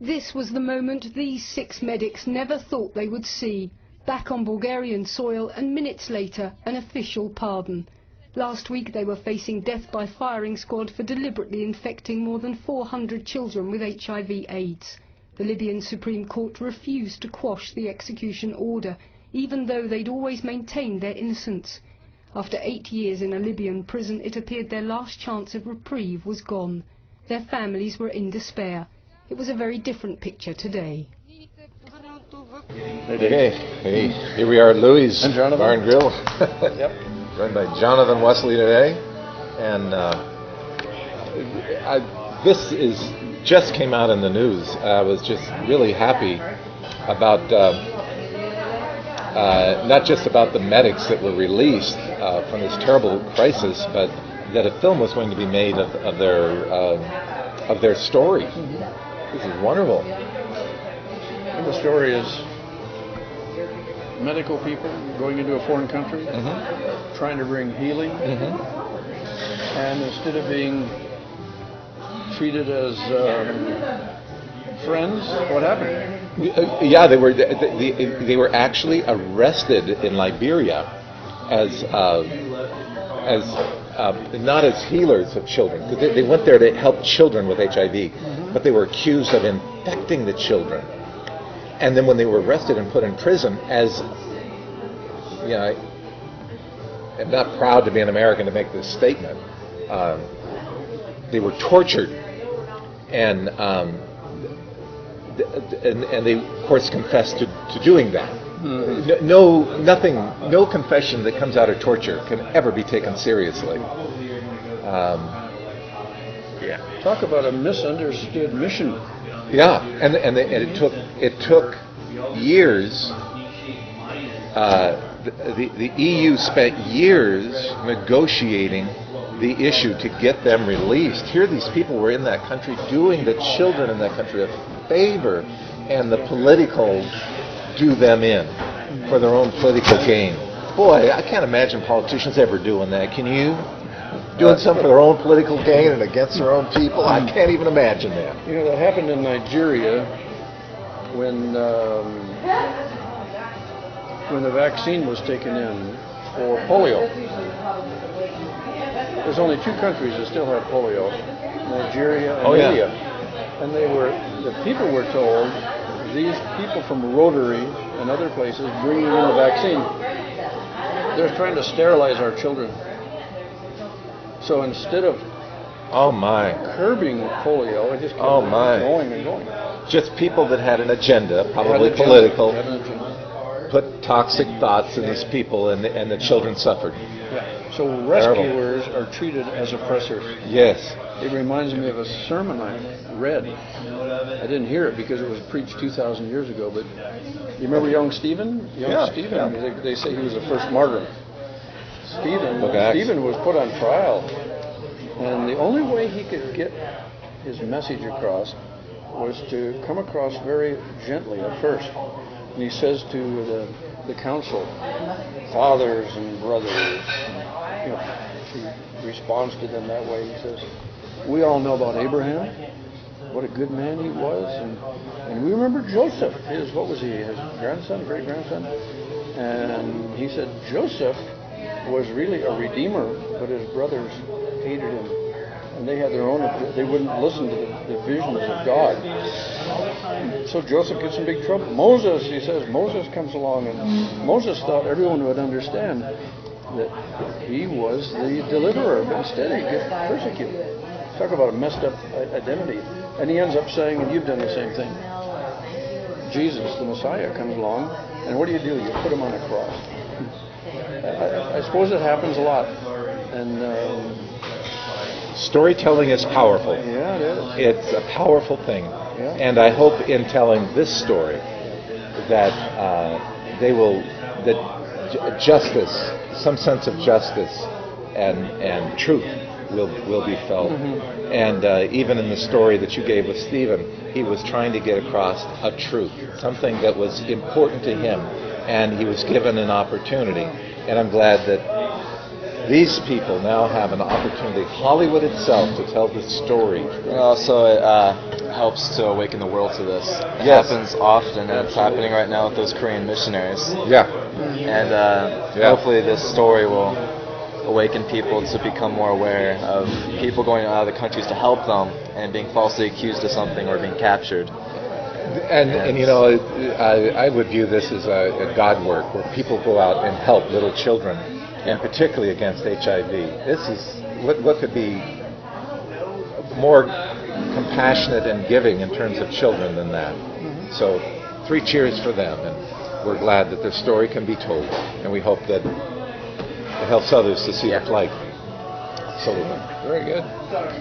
This was the moment these 6 medics never thought they would see. Back on Bulgarian soil, and minutes later, an official pardon. Last week they were facing death by firing squad for deliberately infecting more than 400 children with HIV/AIDS. The Libyan Supreme Court refused to quash the execution order, even though they'd always maintained their innocence. After 8 years in a Libyan prison, it appeared their last chance of reprieve was gone. Their families were in despair. It was a very different picture today. Hey, here we are at Louis' Bar and Grill. Yep. Run by Jonathan Wesley today. And this just came out in the news. I was just really happy about not just about the medics that were released from this terrible crisis, but that a film was going to be made of their story. This is wonderful. And the story is medical people going into a foreign country, trying to bring healing, and instead of being treated as friends, what happened? Yeah, they were actually arrested in Liberia as not as healers of children, because they went there to help children with HIV, but they were accused of infecting the children. And then when they were arrested and put in prison, as you know, I'm not proud to be an American to make this statement, they were tortured, and they of course confessed to doing that. No confession that comes out of torture can ever be taken seriously. Yeah. Talk about a misunderstood mission. Yeah, and it took years. The EU spent years negotiating the issue to get them released. Here, these people were in that country doing the children in that country a favor, and the politicals do them in for their own political gain. Boy, I can't imagine politicians ever doing that. Can you? Doing something for their own political gain and against their own people? I can't even imagine that. You know, that happened in Nigeria when the vaccine was taken in for polio. There's only 2 countries that still have polio, Nigeria and India. And the people were told, these people from Rotary and other places bringing in the vaccine, they're trying to sterilize our children. So instead of curbing polio, it just kept going and going. Just people that had an agenda, probably political, put toxic thoughts in these people, and the children suffered. Yeah. So rescuers are treated as oppressors. Yes. It reminds me of a sermon I read. I didn't hear it because it was preached 2,000 years ago, but you remember young Stephen? Stephen, they say he was the first martyr. Stephen was put on trial, and the only way he could get his message across was to come across very gently at first. And he says to the council, fathers and brothers, he responds to them that way. He says, we all know about Abraham, what a good man he was, and we remember Joseph, his grandson, great-grandson, and he said Joseph was really a redeemer, but his brothers hated him, and they had their own. They wouldn't listen to the visions of God. So Joseph gets in big trouble. Moses comes along, and Moses thought everyone would understand that he was the deliverer, but instead he gets persecuted. Talk about a messed up identity. And he ends up saying, and you've done the same thing, Jesus, the Messiah, comes along, and what do? You put him on a cross. I suppose it happens a lot, and storytelling is powerful. Yeah, it is. It's a powerful thing, and I hope in telling this story that justice, some sense of justice, and truth will be felt. And even in the story that you gave with Stephen, he was trying to get across a truth, something that was important to him, and he was given an opportunity. And I'm glad that these people now have an opportunity, Hollywood itself, to tell the story. Also, helps to awaken the world to this. It Yes. happens often, and it's happening right now with those Korean missionaries. Yeah. And hopefully this story will awaken people to become more aware of people going to other countries to help them and being falsely accused of something or being captured. And you know, I would view this as a God work where people go out and help little children, and particularly against HIV. This is what could be more compassionate and giving in terms of children than that. So 3 cheers for them, and we're glad that their story can be told, and we hope that it helps others to see the plight. Absolutely. Very good.